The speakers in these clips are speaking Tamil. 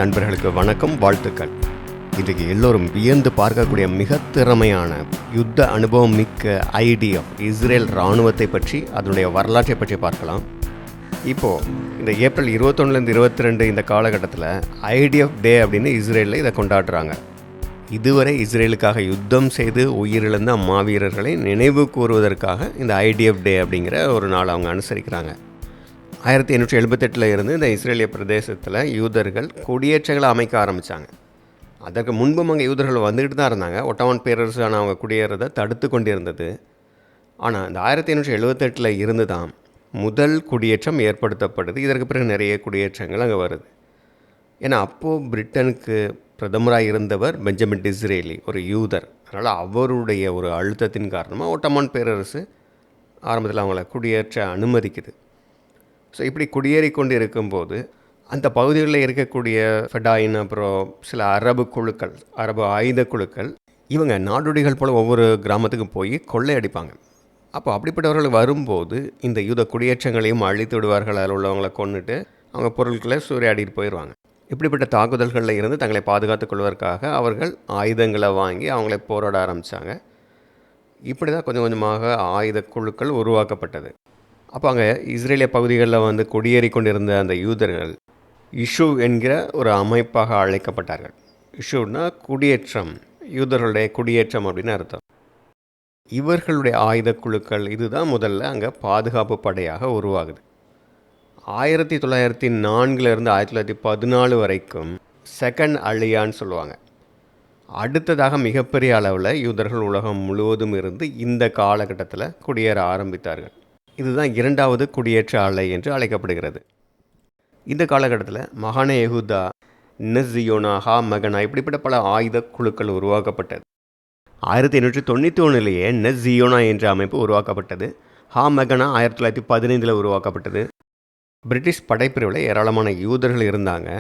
நண்பர்களுக்கு வணக்கம், வாழ்த்துக்கள். இன்றைக்கு எல்லோரும் வியந்து பார்க்கக்கூடிய மிக திறமையான யுத்த அனுபவம் மிக்க ஐடிஎஃப் இஸ்ரேல் இராணுவத்தை பற்றி, அதனுடைய வரலாற்றை பற்றி பார்க்கலாம். இப்போது இந்த ஏப்ரல் 21 22 இந்த காலகட்டத்தில் ஐடிஎஃப் டே அப்படின்னு இஸ்ரேலில் இதை கொண்டாடுறாங்க. இதுவரை இஸ்ரேலுக்காக யுத்தம் செய்து உயிரிழந்த மாவீரர்களை நினைவு கூறுவதற்காக இந்த ஐடிஎஃப் டே அப்படிங்கிற ஒரு நாள் அவங்க அனுசரிக்கிறாங்க. 1878 இருந்து இந்த இஸ்ரேலிய பிரதேசத்தில் யூதர்கள் குடியேற்றங்களை அமைக்க ஆரம்பித்தாங்க. அதற்கு முன்பும் அங்கே யூதர்கள் வந்துக்கிட்டு தான் இருந்தாங்க. ஒட்டமான் பேரரசான அவங்க குடியேறதை தடுத்து கொண்டிருந்தது. ஆனால் இந்த 1878 இருந்து தான் முதல் குடியேற்றம் ஏற்படுத்தப்படுது. இதற்கு பிறகு நிறைய குடியேற்றங்கள் அங்கே வருது. ஏன்னா அப்போது பிரிட்டனுக்கு பிரதமராக இருந்தவர் பெஞ்சமின் டிஸ்ரேலி, ஒரு யூதர். அதனால் அவருடைய ஒரு அழுத்தத்தின் காரணமாக ஒட்டமான் பேரரசு ஆரம்பத்தில் அவங்கள குடியேற்ற அனுமதிக்குது. ஸோ இப்படி குடியேறி கொண்டு இருக்கும்போது அந்த பகுதிகளில் இருக்கக்கூடிய ஃபெடாயின், அப்புறம் சில அரபு குழுக்கள், அரபு ஆயுத குழுக்கள், இவங்க நாடோடிகள் போல் ஒவ்வொரு கிராமத்துக்கும் போய் கொள்ளையடிப்பாங்க. அப்போ அப்படிப்பட்டவர்கள் வரும்போது இந்த யூத குடியேற்றங்களையும் அழித்து விடுவார்கள். அதில் உள்ளவங்களை கொண்டுட்டு அவங்க பொருட்களை சூறையாடிட்டு போயிடுவாங்க. இப்படிப்பட்ட தாக்குதல்களில் இருந்து தங்களை பாதுகாத்துக் கொள்வதற்காக அவர்கள் ஆயுதங்களை வாங்கி அவங்களே போராட ஆரம்பித்தாங்க. இப்படி தான் கொஞ்சம் கொஞ்சமாக ஆயுத குழுக்கள் உருவாக்கப்பட்டது. அப்போ அங்கே இஸ்ரேலிய பகுதிகளில் குடியேறி கொண்டிருந்த அந்த யூதர்கள் இஷு என்கிற ஒரு அமைப்பாக அழைக்கப்பட்டார்கள். இஷுன்னா குடியேற்றம், யூதர்களுடைய குடியேற்றம் அப்படின்னு அர்த்தம். இவர்களுடைய ஆயுத குழுக்கள் இதுதான் முதல்ல அங்கே பாதுகாப்பு படையாக உருவாகுது. 1904 இருந்து 1914 வரைக்கும் செகண்ட் அலியான்னு சொல்லுவாங்க. அடுத்ததாக மிகப்பெரிய அளவில் யூதர்கள் உலகம் முழுவதும் இருந்து இந்த காலகட்டத்தில் குடியேற ஆரம்பித்தார்கள். இதுதான் இரண்டாவது குடியேற்ற அலை என்று அழைக்கப்படுகிறது. இந்த காலகட்டத்தில் மகானே யெகூதா, நெஸ்ஸியோனா, ஹா மகனா இப்படிப்பட்ட பல ஆயுத குழுக்கள் உருவாக்கப்பட்டது. 1891 நெஸ்ஸியோனா என்ற அமைப்பு உருவாக்கப்பட்டது. ஹா மகனா 1915 உருவாக்கப்பட்டது. பிரிட்டிஷ் படைப்பிரிவில் ஏராளமான யூதர்கள் இருந்தாங்க.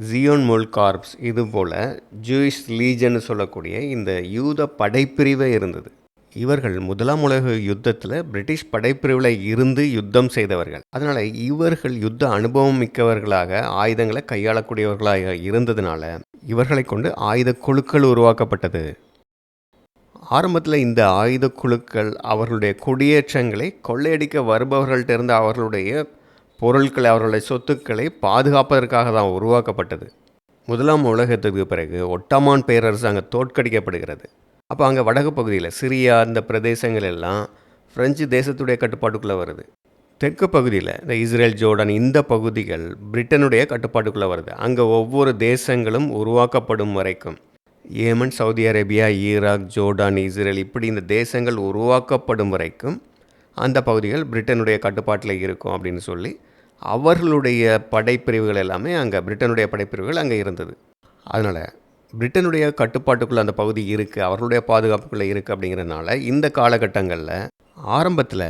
ஜியோன் முல் கார்ப்ஸ், இதுபோல் ஜூயிஷ் லீஜன் சொல்லக்கூடிய இந்த யூத படைப்பிரிவே இருந்தது. இவர்கள் முதலாம் உலக யுத்தத்தில் பிரிட்டிஷ் படைப்பிரிவில் இருந்து யுத்தம் செய்தவர்கள். அதனால் இவர்கள் யுத்த அனுபவம் மிக்கவர்களாக ஆயுதங்களை கையாளக்கூடியவர்களாக இருந்ததுனால இவர்களை கொண்டு ஆயுத குழுக்கள் உருவாக்கப்பட்டது. ஆரம்பத்தில் இந்த ஆயுத குழுக்கள் அவர்களுடைய குடியேற்றங்களை கொள்ளையடிக்க வருபவர்கள்ட்ட இருந்து அவர்களுடைய பொருட்களை, அவர்களுடைய சொத்துக்களை பாதுகாப்பதற்காக தான் உருவாக்கப்பட்டது. முதலாம் உலகத்துக்கு பிறகு ஒட்டமான் பேரரசு அங்கே தோற்கடிக்கப்படுகிறது. அப்போ அங்கே வடக்கு பகுதியில் சிரியா, இந்த பிரதேசங்கள் எல்லாம் பிரெஞ்சு தேசத்துடைய கட்டுப்பாட்டுக்குள்ளே வருது. தெற்கு பகுதியில் இந்த இஸ்ரேல், ஜோர்டான் இந்த பகுதிகள் பிரிட்டனுடைய கட்டுப்பாட்டுக்குள்ளே வருது. அங்கே ஒவ்வொரு தேசங்களும் உருவாக்கப்படும் வரைக்கும், Yemen, Saudi Arabia, Iraq, Jordan, Israel இப்படி இந்த தேசங்கள் உருவாக்கப்படும் வரைக்கும் அந்த பகுதிகள் பிரிட்டனுடைய கட்டுப்பாட்டில் இருக்கும் அப்படின்னு சொல்லி அவர்களுடைய படைப்பிரிவுகள் எல்லாமே அங்கே, பிரிட்டனுடைய படைப்பிரிவுகள் அங்கே இருந்தது. அதனால் பிரிட்டனுடைய கட்டுப்பாட்டுக்குள்ளே அந்த பகுதி இருக்குது, அவர்களுடைய பாதுகாப்புக்குள்ளே இருக்குது. அப்படிங்கிறதுனால இந்த காலகட்டங்களில் ஆரம்பத்தில்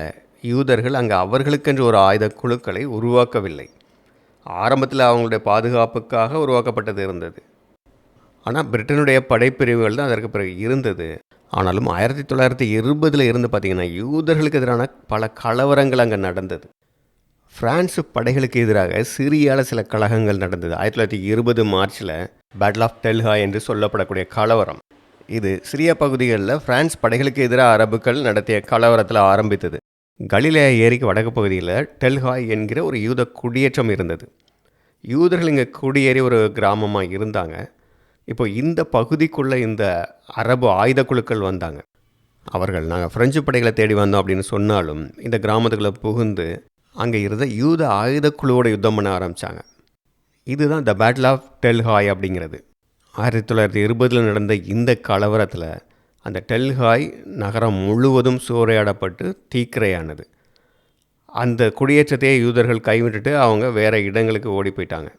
யூதர்கள் அங்கே அவர்களுக்கென்று ஒரு ஆயுத குழுக்களை உருவாக்கவில்லை. ஆரம்பத்தில் அவங்களுடைய பாதுகாப்புக்காக உருவாக்கப்பட்டது இருந்தது. ஆனால் பிரிட்டனுடைய படைப்பிரிவுகள் தான் அதற்கு பிறகு இருந்தது. ஆனாலும் 1920 இருந்து பார்த்திங்கன்னா யூதர்களுக்கு எதிரான பல கலவரங்கள் அங்கே நடந்தது. பிரான்ஸு படைகளுக்கு எதிராக சிரியாவில் சில கலகங்கள் நடந்தது. 1920 மார்ச்சில் பேட்டில் ஆஃப் டெல்ஹாய் என்று சொல்லப்படக்கூடிய கலவரம், இது சிரியா பகுதிகளில் பிரான்ஸ் படைகளுக்கு எதிராக அரபுக்கள் நடத்திய கலவரத்தில் ஆரம்பித்தது. கலிலேயா ஏரிக்கு வடக்கு பகுதியில் டெல்ஹாய் என்கிற ஒரு யூத குடியேற்றம் இருந்தது. யூதர்கள் இங்கே குடியேறி ஒரு கிராமமாக இருந்தாங்க. இப்போ இந்த பகுதிக்குள்ளே இந்த அரபு ஆயுத குழுக்கள் வந்தாங்க. அவர்கள் நாங்கள் பிரெஞ்சு படைகளை தேடி வந்தோம் அப்படின்னு சொன்னாலும் இந்த கிராமத்துக்குள்ளே புகுந்து அங்கே இருந்த யூத ஆயுத குழுவோட யுத்தம் பண்ண ஆரம்பித்தாங்க. இதுதான் த பேட்டில் ஆஃப் டெல்ஹாய் அப்படிங்கிறது. 1920 நடந்த இந்த கலவரத்தில் அந்த டெல்ஹாய் நகரம் முழுவதும் சூறையாடப்பட்டு தீக்கிரையானது. அந்த குடியேற்றத்தையே யூதர்கள் கைவிட்டுட்டு அவங்க வேறு இடங்களுக்கு ஓடி போயிட்டாங்க.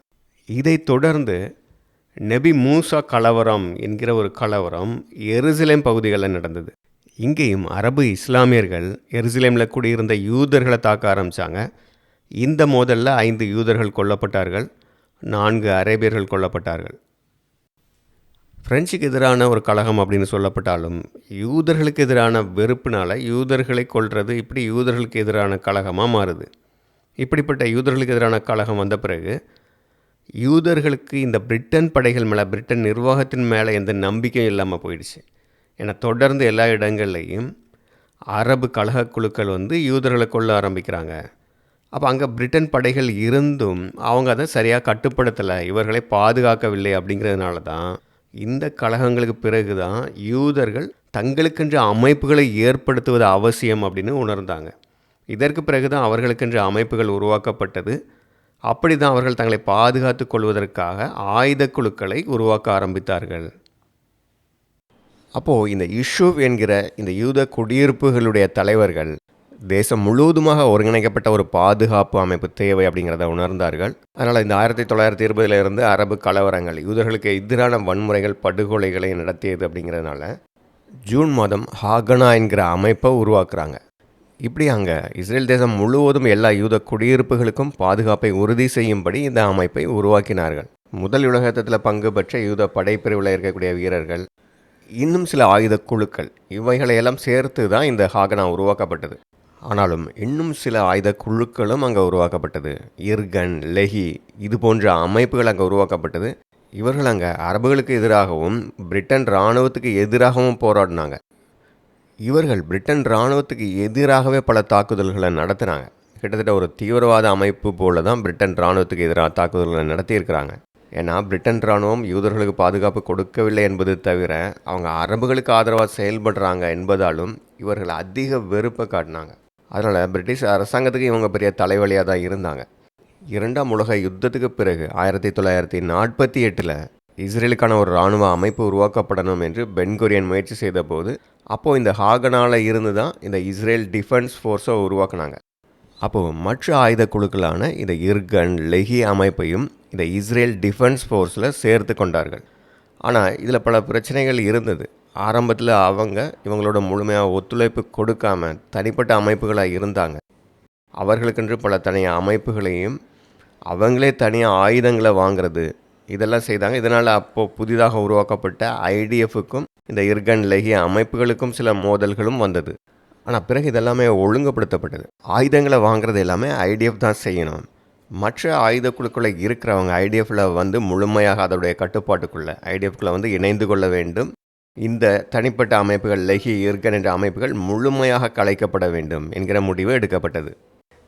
இதை தொடர்ந்து நபி மூசா கலவரம் என்கிற ஒரு கலவரம் எருசலேம் பகுதிகளில் நடந்தது. இங்கேயும் அரபு இஸ்லாமியர்கள் எருசலேமில் குடியிருந்த யூதர்களை தாக்க ஆரம்பித்தாங்க. இந்த மோதலில் 5 யூதர்கள் கொல்லப்பட்டார்கள், 4 அரேபியர்கள் கொல்லப்பட்டார்கள். பிரெஞ்சுக்கு எதிரான ஒரு கலகம் அப்படின்னு சொல்லப்பட்டாலும் யூதர்களுக்கு எதிரான வெறுப்பினால் யூதர்களை கொல்றது இப்படி யூதர்களுக்கு எதிரான கலகமாக மாறுது. இப்படிப்பட்ட யூதர்களுக்கு எதிரான கலகம் வந்த பிறகு யூதர்களுக்கு இந்த பிரிட்டன் படைகள் மேலே, பிரிட்டன் நிர்வாகத்தின் மேலே எந்த நம்பிக்கையும் இல்லாமல் போயிடுச்சு. ஏன்னா தொடர்ந்து எல்லா இடங்கள்லையும் அரபு கலக குழுக்கள் யூதர்களை கொள்ள ஆரம்பிக்கிறாங்க. அப்போ அங்கே பிரிட்டன் படைகள் இருந்தும் அவங்க அதை சரியாக கட்டுப்படுத்தலை, இவர்களை பாதுகாக்கவில்லை. அப்படிங்கிறதுனால தான் இந்த கலகங்களுக்கு பிறகு தான் யூதர்கள் தங்களுக்கென்று அமைப்புகளை ஏற்படுத்துவது அவசியம் அப்படின்னு உணர்ந்தாங்க. இதற்கு பிறகு தான் அவர்களுக்கென்று அமைப்புகள் உருவாக்கப்பட்டது. அப்படி தான் அவர்கள் தங்களை பாதுகாத்து கொள்வதற்காக ஆயுத குழுக்களை உருவாக்க ஆரம்பித்தார்கள். அப்போது இந்த யுஷூப் என்கிற இந்த யூத குடியிருப்புகளுடைய தலைவர்கள் தேசம் முழுவதுமாக ஒருங்கிணைக்கப்பட்ட ஒரு பாதுகாப்பு அமைப்பு தேவை அப்படிங்கிறத உணர்ந்தார்கள். அதனால் இந்த 1920 அரபு கலவரங்கள், யூதர்களுக்கு எதிரான வன்முறைகள், படுகொலைகளை நடத்தியது. அப்படிங்கிறதுனால ஜூன் மாதம் ஹாகனா என்கிற அமைப்பை உருவாக்குறாங்க. இப்படி அங்கே இஸ்ரேல் தேசம் முழுவதும் எல்லா யூத குடியிருப்புகளுக்கும் பாதுகாப்பை உறுதி செய்யும்படி இந்த அமைப்பை உருவாக்கினார்கள். முதல் உலக யுத்தத்தில் பங்கு பெற்ற யூத படைப்பிரிவில் இருக்கக்கூடிய வீரர்கள், இன்னும் சில ஆயுத குழுக்கள், இவைகளையெல்லாம் சேர்த்து தான் இந்த ஹாகனா உருவாக்கப்பட்டது. ஆனாலும் இன்னும் சில ஆயுத குழுக்களும் அங்கே உருவாக்கப்பட்டது. இர்கன், லெஹி, இது போன்ற அமைப்புகள் அங்கே உருவாக்கப்பட்டது. இவர்கள் அங்கே அரபுகளுக்கு எதிராகவும் பிரிட்டன் இராணுவத்துக்கு எதிராகவும் போராடினாங்க. இவர்கள் பிரிட்டன் இராணுவத்துக்கு எதிராகவே பல தாக்குதல்களை நடத்தினாங்க. கிட்டத்தட்ட ஒரு தீவிரவாத அமைப்பு போல தான் பிரிட்டன் இராணுவத்துக்கு எதிராக தாக்குதல்களை நடத்தியிருக்கிறாங்க. ஏன்னா பிரிட்டன் இராணுவம் யூதர்களுக்கு பாதுகாப்பு கொடுக்கவில்லை என்பது தவிர அவங்க அரபுகளுக்கு ஆதரவாக செயல்படுறாங்க என்பதாலும் இவர்கள் அதிக வெறுப்பை காட்டினாங்க. அதனால் பிரிட்டிஷ் அரசாங்கத்துக்கு இவங்க பெரிய தலைவலியாக தான் இருந்தாங்க. 2ஆம் உலக யுத்தத்துக்கு பிறகு 1948 இஸ்ரேலுக்கான ஒரு இராணுவ அமைப்பு உருவாக்கப்படணும் என்று பென்குரியன் முயற்சி செய்த போது, அப்போது இந்த ஹாகனாவில் இருந்து தான் இந்த இஸ்ரேல் டிஃபென்ஸ் ஃபோர்ஸை உருவாக்குனாங்க. அப்போது மற்ற ஆயுத குழுக்களான இந்த இர்கன், லெஹி அமைப்பையும் இந்த இஸ்ரேல் டிஃபென்ஸ் ஃபோர்ஸில் சேர்த்து கொண்டார்கள். ஆனால் இதில் பல பிரச்சனைகள் இருந்தது. ஆரம்பத்தில் இவங்களோட முழுமையாக ஒத்துழைப்பு கொடுக்காமல் தனிப்பட்ட அமைப்புகளாக இருந்தாங்க. அவர்களுக்கென்று பல தனியாக அமைப்புகளையும் அவங்களே தனியாக ஆயுதங்களை வாங்கிறது இதெல்லாம் செய்தாங்க. இதனால் அப்போது புதிதாக உருவாக்கப்பட்ட ஐடிஎஃப்க்கும் இந்த இர்கன், லெஹி அமைப்புகளுக்கும் சில மோதல்களும் வந்தது. ஆனால் பிறகு இதெல்லாமே ஒழுங்குபடுத்தப்பட்டது. ஆயுதங்களை வாங்குறது எல்லாமே ஐடிஎஃப் தான் செய்யணும். மற்ற ஆயுத குழுக்களை இருக்கிறவங்க ஐடிஎஃப்பில் முழுமையாக அதோடைய கட்டுப்பாட்டுக்குள்ளே ஐடிஎஃப்குள்ளே இணைந்து கொள்ள வேண்டும். இந்த தனிப்பட்ட அமைப்புகள், லெஹி, இர்கன் என்ற அமைப்புகள் முழுமையாக கலைக்கப்பட வேண்டும் என்கிற முடிவு எடுக்கப்பட்டது.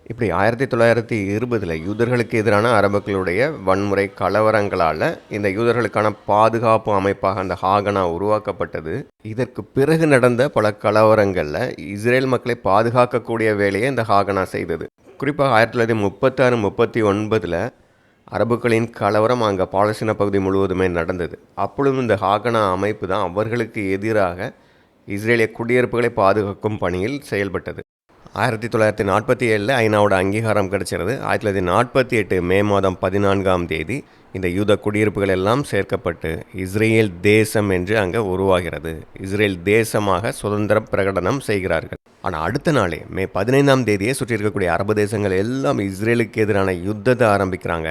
இப்படி 1920 யூதர்களுக்கு எதிரான அரபுகளுடைய வன்முறை கலவரங்களால் இந்த யூதர்களுக்கான பாதுகாப்பு அமைப்பாக அந்த ஹாகனா உருவாக்கப்பட்டது. இதற்கு பிறகு நடந்த பல கலவரங்களில் இஸ்ரேல் மக்களை பாதுகாக்கக்கூடிய வேலையை இந்த ஹாகனா செய்தது. குறிப்பாக 1936-39 அரபுகளின் கலவரம் அங்கே பாலஸ்தீன பகுதி முழுவதுமே நடந்தது. அப்பொழுதும் இந்த ஹாகனா அமைப்பு தான் அவர்களுக்கு எதிராக இஸ்ரேலிய குடியிருப்புகளை பாதுகாக்கும் பணியில் செயல்பட்டது. 1947 ஐநாவோட அங்கீகாரம் கிடைச்சிருது. 1948 மே மாதம் 14ஆம் தேதி இந்த யூத குடியிருப்புகள் எல்லாம் சேர்க்கப்பட்டு இஸ்ரேல் தேசம் என்று அங்கே உருவாகிறது. இஸ்ரேல் தேசமாக சுதந்திர பிரகடனம் செய்கிறார்கள். ஆனால் அடுத்த நாளே மே 15ஆம் தேதியே சுற்றி இருக்கக்கூடிய அரபு தேசங்கள் எல்லாம் இஸ்ரேலுக்கு எதிரான யுத்தத்தை ஆரம்பிக்கிறாங்க.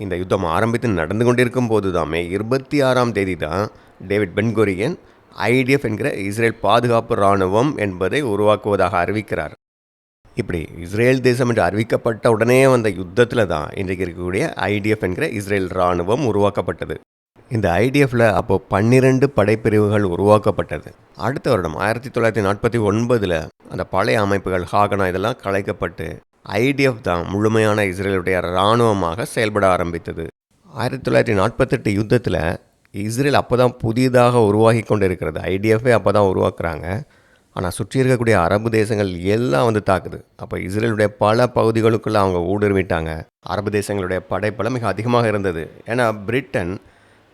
இந்த யுத்தம் ஆரம்பித்து நடந்து கொண்டிருக்கும் போது தான் மே 26ஆம் தேதி தான் டேவிட் பென்குரியன் ஐடிஎஃப் என்கிற இஸ்ரேல் பாதுகாப்பு இராணுவம் என்பதை உருவாக்குவதாக அறிவிக்கிறார். இப்படி இஸ்ரேல் தேசம் என்று அறிவிக்கப்பட்ட உடனே வந்த யுத்தத்தில் தான் இன்றைக்கு இருக்கக்கூடிய ஐடிஎஃப் என்கிற இஸ்ரேல் இராணுவம் உருவாக்கப்பட்டது. இந்த ஐடிஎஃப்பில் அப்போது 12 படைப்பிரிவுகள் உருவாக்கப்பட்டது. அடுத்த வருடம் 1949 அந்த பழைய அமைப்புகள் ஹாகனா இதெல்லாம் கலைக்கப்பட்டு ஐடிஎஃப் தான் முழுமையான இஸ்ரேலுடைய இராணுவமாக செயல்பட ஆரம்பித்தது. 1948 யுத்தத்தில் இஸ்ரேல் அப்போ தான் புதிதாக உருவாகி கொண்டு இருக்கிறது. ஐடிஎஃப்பே அப்போ தான் உருவாக்குறாங்க. ஆனால் சுற்றி இருக்கக்கூடிய அரபு தேசங்கள் எல்லாம் தாக்குது. அப்போ இஸ்ரேலுடைய பல பகுதிகளுக்குள்ளே அவங்க ஊடுருவிட்டாங்க. அரபு தேசங்களுடைய படைப்பலம் மிக அதிகமாக இருந்தது. ஏன்னா பிரிட்டன்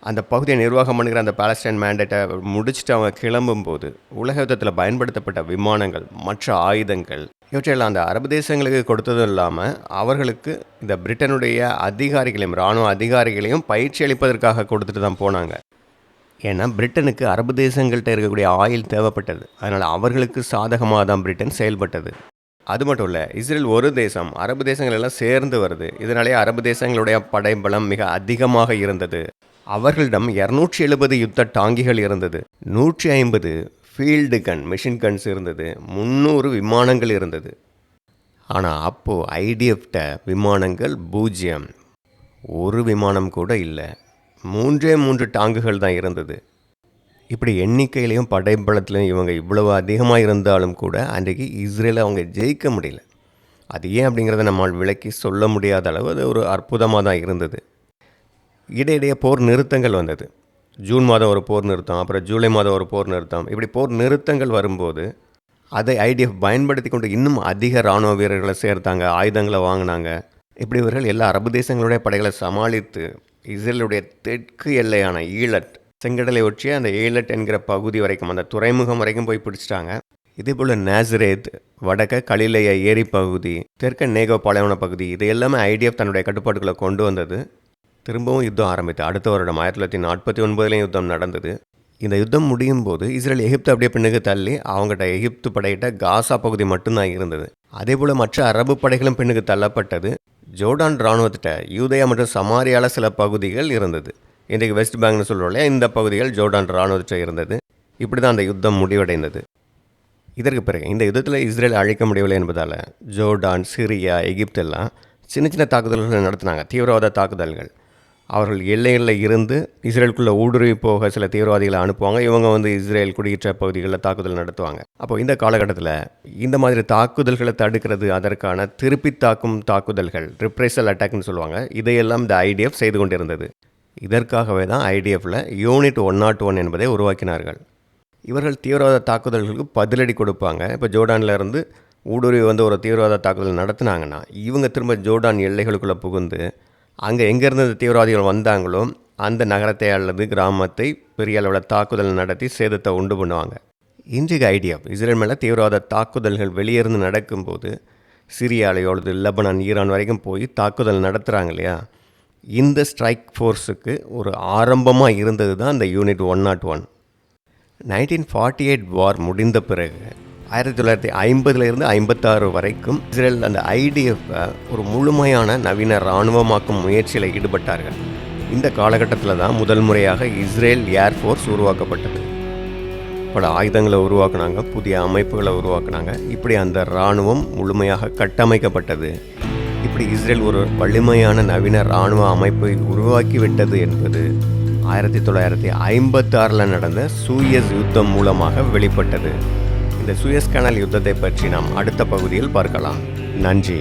அந்த பகுதியை நிர்வாகம் பண்ணுகிற அந்த பாலஸ்டைன் மேண்டேட்டை முடிச்சுட்டு அவங்க கிளம்பும்போது உலக யுத்தத்தில் பயன்படுத்தப்பட்ட விமானங்கள், மற்ற ஆயுதங்கள் இவற்றையெல்லாம் அந்த அரபு தேசங்களுக்கு கொடுத்ததும் இல்லாமல் அவர்களுக்கு இந்த பிரிட்டனுடைய அதிகாரிகளையும் இராணுவ அதிகாரிகளையும் பயிற்சி அளிப்பதற்காக கொடுத்துட்டு தான் போனாங்க. ஏன்னா பிரிட்டனுக்கு அரபு தேசங்கள்கிட்ட இருக்கக்கூடிய ஆயில் தேவைப்பட்டது. அதனால் அவர்களுக்கு சாதகமாக தான் பிரிட்டன் செயல்பட்டது. அது மட்டும் இல்லை, இஸ்ரேல் ஒரு தேசம், அரபு தேசங்கள் எல்லாம் சேர்ந்து வருது. இதனாலே அரபு தேசங்களுடைய படைபலம் மிக அதிகமாக இருந்தது. அவர்களிடம் 270 யுத்த டாங்கிகள் இருந்தது, 150 ஃபீல்டு கன் மிஷின் கன்ஸ் இருந்தது, 300 விமானங்கள் இருந்தது. ஆனால் அப்போது ஐடிஎஃப்ட விமானங்கள் 0. ஒரு விமானம் கூட இல்லை. 3 டாங்குகள் தான் இருந்தது. இப்படி எண்ணிக்கையிலையும் படைபலத்திலையும் இவங்க இவ்வளவு அதிகமாக இருந்தாலும் கூட அன்றைக்கு இஸ்ரேலை அவங்க ஜெயிக்க முடியல. அது ஏன் அப்படிங்கிறத நம்மால் விளக்கி சொல்ல முடியாத அளவு அது ஒரு அற்புதமாக தான் இருந்தது. இடையிடையே போர் நிறுத்தங்கள் வந்தது. ஜூன் மாதம் ஒரு போர் நிறுத்தம், அப்புறம் ஜூலை மாதம் ஒரு போர் நிறுத்தம். இப்படி போர் நிறுத்தங்கள் வரும்போது அதை ஐடிஎஃப் பயன்படுத்தி கொண்டு இன்னும் அதிக இராணுவ வீரர்களை சேர்த்தாங்க, ஆயுதங்களை வாங்கினாங்க. இப்படி இவர்கள் எல்லா அரபு தேசங்களுடைய படைகளை சமாளித்து இஸ்ரேலுடைய தெற்கு எல்லையான ஈலட், செங்கடலை ஒற்றிய அந்த ஈலட் என்கிற பகுதி வரைக்கும், அந்த துறைமுகம் வரைக்கும் போய் பிடிச்சிட்டாங்க. இதேபோல் நாசரேத், வடக்க கலிலேய ஏரி பகுதி, தெற்க நேகோ பாலைவன பகுதி, இது எல்லாமே ஐடிஎஃப் தன்னுடைய கட்டுப்பாட்டுக்குள்ளே கொண்டு வந்தது. திரும்பவும் யுத்தம் ஆரம்பித்து அடுத்த வருடம் 1949 யுத்தம் நடந்தது. இந்த யுத்தம் முடியும் போது இஸ்ரேல் எகிப்து அப்படியே பின்னுக்கு தள்ளி அவங்ககிட்ட எகிப்து படையிட்ட காசா பகுதி மட்டும்தான் இருந்தது. அதே போல் மற்ற அரபு படைகளும் பின்னுக்கு தள்ளப்பட்டது. ஜோர்டான் இராணுவத்திட்ட யூதேயா மற்றும் சமாரியால சில பகுதிகள் இருந்தது. இன்றைக்கு வெஸ்ட் பேங்க்னு சொல்கிறோம், இந்த பகுதிகள் ஜோர்டான் இராணுவத்திட்ட இருந்தது. இப்படி தான் அந்த யுத்தம் முடிவடைந்தது. இதற்கு பிறகு இந்த யுத்தத்தில் இஸ்ரேல் அழிக்க முடியவில்லை என்பதால் ஜோர்டான், சிரியா, எகிப்து எல்லாம் சின்ன சின்ன தாக்குதல்கள் நடத்தினாங்க, தீவிரவாத தாக்குதல்கள். அவர்கள் எல்லைகளில் இருந்து இஸ்ரேலுக்குள்ளே ஊடுருவி போக சில தீவிரவாதிகளை அனுப்புவாங்க. இவங்க இஸ்ரேல் குடியேற்ற பகுதிகளில் தாக்குதல் நடத்துவாங்க. அப்போ இந்த காலகட்டத்தில் இந்த மாதிரி தாக்குதல்களை தடுக்கிறது, அதற்கான திருப்பி தாக்கும் தாக்குதல்கள், ரிப்ரெசல் அட்டாக்னு சொல்லுவாங்க, இதையெல்லாம் இந்த ஐடிஎஃப் செய்து கொண்டிருந்தது. இதற்காகவே தான் ஐடிஎஃப்பில் யூனிட் 101 என்பதை உருவாக்கினார்கள். இவர்கள் தீவிரவாத தாக்குதல்களுக்கு பதிலடி கொடுப்பாங்க. இப்போ ஜோர்டானில் இருந்து ஊடுருவி ஒரு தீவிரவாத தாக்குதல் நடத்தினாங்கன்னா இவங்க திரும்ப ஜோர்டான் எல்லைகளுக்குள்ளே புகுந்து அங்கே எங்கேருந்து இந்த தீவிரவாதிகள் வந்தாங்களோ அந்த நகரத்தை அல்லது கிராமத்தை பெரிய அளவில் தாக்குதல் நடத்தி சேதத்தை உண்டு பண்ணுவாங்க. இன்றைக்கு ஐடிஎஃப் இஸ்ரேல் மேலே தீவிரவாத தாக்குதல்கள் வெளியிருந்து நடக்கும்போது சிரியாலையோ அல்லது லெபனான், ஈரான் வரைக்கும் போய் தாக்குதல் நடத்துகிறாங்க இல்லையா, இந்த ஸ்ட்ரைக் ஃபோர்ஸுக்கு ஒரு ஆரம்பமாக இருந்தது தான் இந்த யூனிட் 101. 1948 வார் முடிந்த பிறகு 1950 56 வரைக்கும் இஸ்ரேல் அந்த ஐடிஎஃப் ஒரு முழுமையான நவீன இராணுவமாக்கும் முயற்சியில் ஈடுபட்டார்கள். இந்த காலகட்டத்தில் தான் முதல் முறையாக இஸ்ரேல் ஏர்ஃபோர்ஸ் உருவாக்கப்பட்டது. பல ஆயுதங்களை உருவாக்குனாங்க, புதிய அமைப்புகளை உருவாக்குனாங்க. இப்படி அந்த இராணுவம் முழுமையாக கட்டமைக்கப்பட்டது. இப்படி இஸ்ரேல் ஒரு வலிமையான நவீன இராணுவ அமைப்பை உருவாக்கிவிட்டது என்பது 1956 நடந்த சூயஸ் யுத்தம் மூலமாக வெளிப்பட்டது. இந்த சூயஸ் கனல் யுத்தத்தை பற்றி நாம் அடுத்த பகுதியில் பார்க்கலாம். நன்றி.